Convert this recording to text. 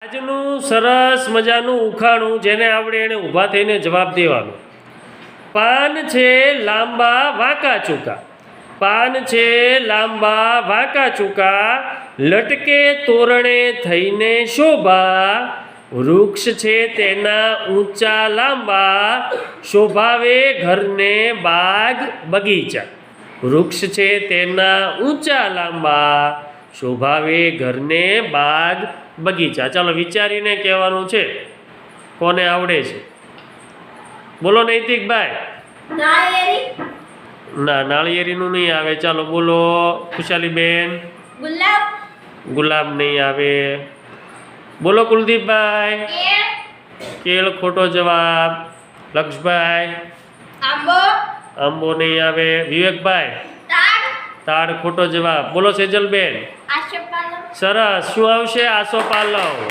આજનું સરસ મજાનું ઉખાણું જેને આવડે એને ઊભા થઈને જવાબ દેવાનો. પાન છે લાંબા વાંકા ચૂકા, પાન છે લાંબા વાંકા ચૂકા, લટકે તોરણે થઈને શોભા, વૃક્ષ છે તેના ઊંચા લાંબા, શોભાવે ઘરને બાગ બગીચા. વૃક્ષ છે તેના ઊંચા લાંબા, શોભાવે ઘરને બાગ બગીચા. ચાલો વિચારીને કહેવાનું છે. કોને આવડે છે? બોલો નૈતિકભાઈ. ના, નાળિયેરીનું નહીં આવે. ચાલો બોલો ખુશાલીબેન. ગુલાબ. ગુલાબ નહીં આવે. બોલો કુલદીપભાઈ. કેળ ખોટો જવાબ. લક્ષભાઈ. આંબો. આંબો નહીં આવે. વિવેકભાઈ. તાડ ખોટો જવાબ. બોલો સેજલબેન. આસોપાલવ. સરસ. શું આવશે? આસોપાલવ.